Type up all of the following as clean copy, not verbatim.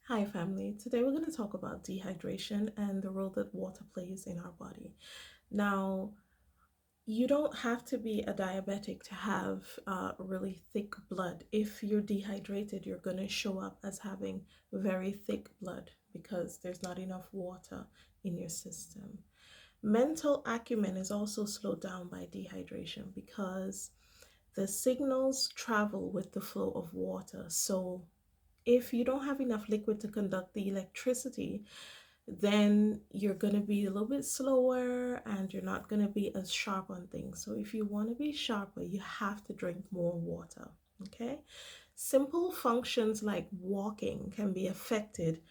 Hi, family. Today we're going to talk about dehydration and the role that water plays in our body. Now, you don't have to be a diabetic to have really thick blood. If you're dehydrated, you're going to show up as having very thick blood because there's not enough water in your system. Mental acumen is also slowed down by dehydration because the signals travel with the flow of water. So, if you don't have enough liquid to conduct the electricity, then you're going to be a little bit slower and you're not going to be as sharp on things. So, if you want to be sharper, you have to drink more water. Okay. Simple functions like walking can be affected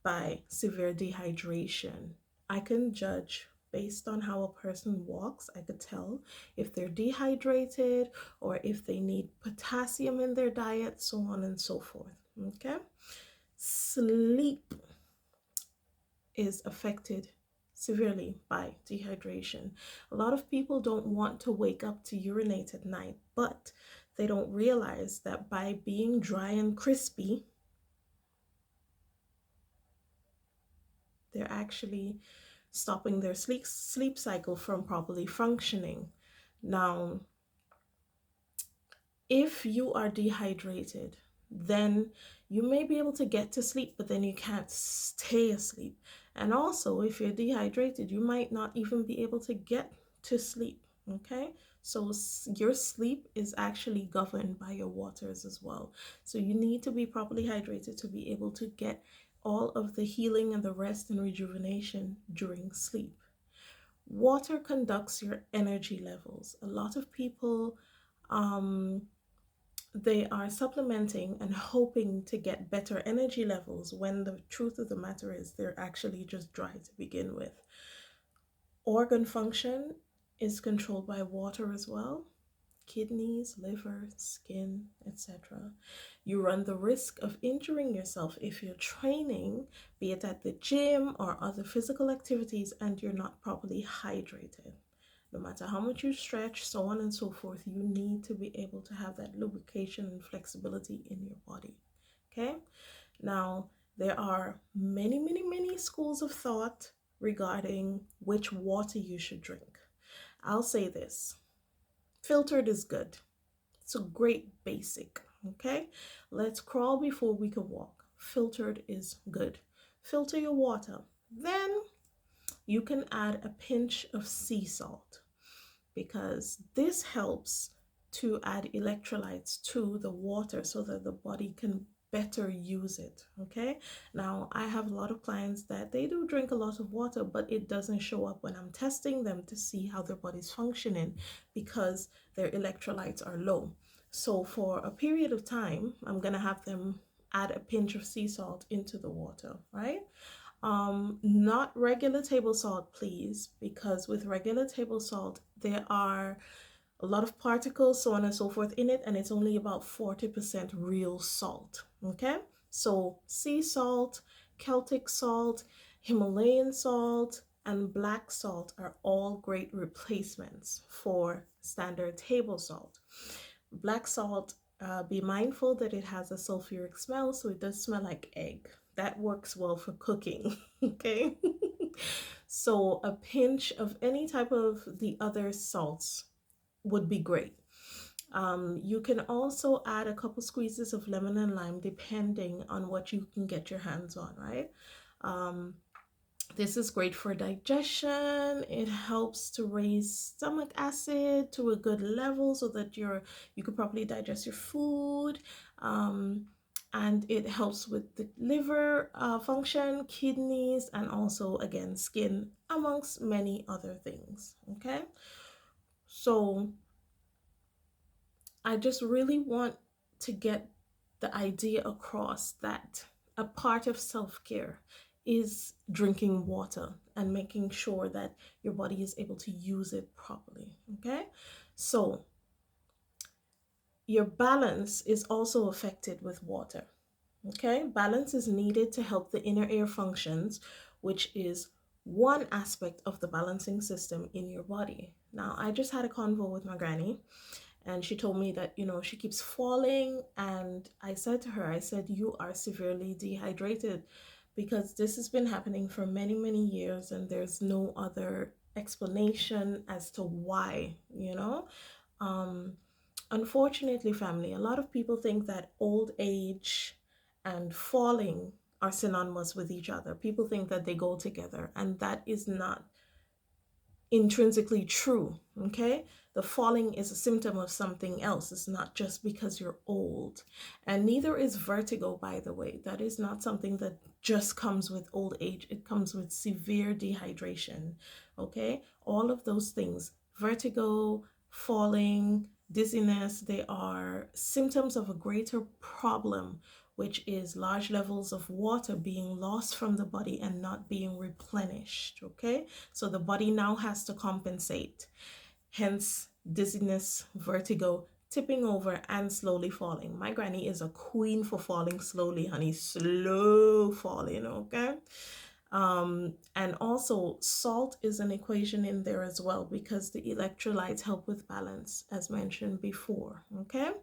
by severe dehydration. I can judge based on how a person walks. I could tell if they're dehydrated or if they need potassium in their diet, so on and so forth. Okay. Sleep is affected severely by dehydration. A lot of people don't want to wake up to urinate at night, but they don't realize that by being dry and crispy, they're actually stopping their sleep cycle from properly functioning. Now, if you are dehydrated, then you may be able to get to sleep, but then you can't stay asleep. And also, if you're dehydrated, you might not even be able to get to sleep. Okay, so your sleep is actually governed by your waters as well. So you need to be properly hydrated to be able to get all of the healing and the rest and rejuvenation during sleep. Water conducts your energy levels. A lot of people um, they are supplementing and hoping to get better energy levels when the truth of the matter is they're actually just dry to begin with. Organ function is controlled by water as well. Kidneys, liver, skin, etc. You run the risk of injuring yourself if you're training, be it at the gym or other physical activities, and you're not properly hydrated. No matter how much you stretch, so on and so forth, you need to be able to have that lubrication and flexibility in your body. Okay? Now, there are many, many, many schools of thought regarding which water you should drink. I'll say this: filtered is good. It's a great basic. Okay? Let's crawl before we can walk. Filtered is good. Filter your water. Then you can add a pinch of sea salt because this helps to add electrolytes to the water so that the body can better use it. Okay, now I have a lot of clients that they do drink a lot of water, but it doesn't show up when I'm testing them to see how their body's functioning because their electrolytes are low. So for a period of time, I'm gonna have them add a pinch of sea salt into the water, right? Not regular table salt, please, because with regular table salt, there are a lot of particles, so on and so forth in it, and it's only about 40% real salt. Okay, so sea salt, Celtic salt, Himalayan salt, and black salt are all great replacements for standard table salt. Black salt, be mindful that it has a sulfuric smell, so it does smell like egg. That works well for cooking. Okay. So a pinch of any type of the other salts would be great. You can also add a couple squeezes of lemon and lime depending on what you can get your hands on, right? Um, this is great for digestion. It helps to raise stomach acid to a good level so that you can properly digest your food. And it helps with the liver function, kidneys, and also again skin, amongst many other things. Okay, so I just really want to get the idea across that a part of self care is drinking water and making sure that your body is able to use it properly. Okay, so your balance is also affected with water. Okay, balance is needed to help the inner ear functions, which is one aspect of the balancing system in your body. Now, I just had a convo with my granny, And she told me that, she keeps falling. And I said to her, I said, you are severely dehydrated, because this has been happening for many, many years, and there's no other explanation as to why, Um, Unfortunately, family, a lot of people think that old age and falling are synonymous with each other. People think that they go together, and that is not intrinsically true. Okay, the falling is a symptom of something else. It's not just because you're old. And neither is vertigo, by the way. That is not something that just comes with old age. It comes with severe dehydration. Okay, all of those things, vertigo, falling, dizziness, they are symptoms of a greater problem, which is large levels of water being lost from the body and not being replenished. Okay, so the body now has to compensate. Hence, dizziness, vertigo, tipping over, and slowly falling. My granny is a queen for falling slowly, honey. Slow falling, okay? And also, salt is an equation in there as well, because the electrolytes help with balance, as mentioned before, okay?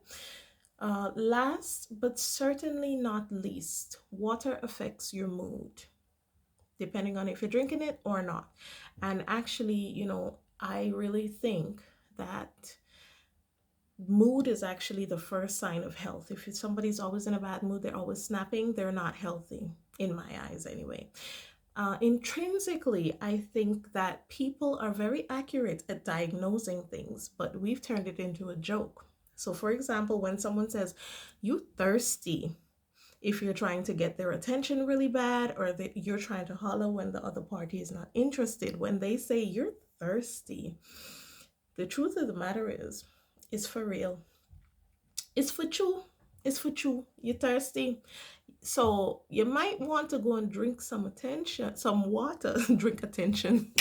Last but certainly not least, water affects your mood, depending on if you're drinking it or not. And actually, I really think that mood is actually the first sign of health. If somebody's always in a bad mood, they're always snapping, they're not healthy, in my eyes anyway. Intrinsically, I think that people are very accurate at diagnosing things, but we've turned it into a joke. So, for example, when someone says, "You thirsty," if you're trying to get their attention really bad, or that you're trying to holler when the other party is not interested, when they say you're thirsty, the truth of the matter is, it's for real. It's for you. It's for you. You're thirsty. So you might want to go and drink some attention, some water, drink attention.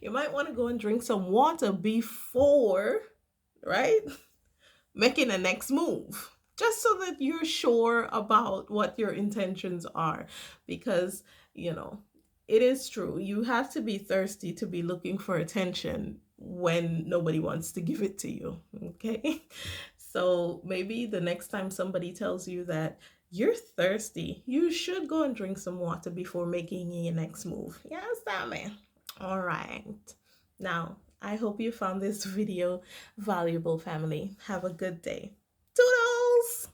You might want to go and drink some water before, right? Making the next move, just so that you're sure about what your intentions are. Because, you know, it is true. You have to be thirsty to be looking for attention when nobody wants to give it to you. Okay. So maybe the next time somebody tells you that you're thirsty, you should go and drink some water before making your next move. You understand me? All right. Now, I hope you found this video valuable, family. Have a good day. Toodles!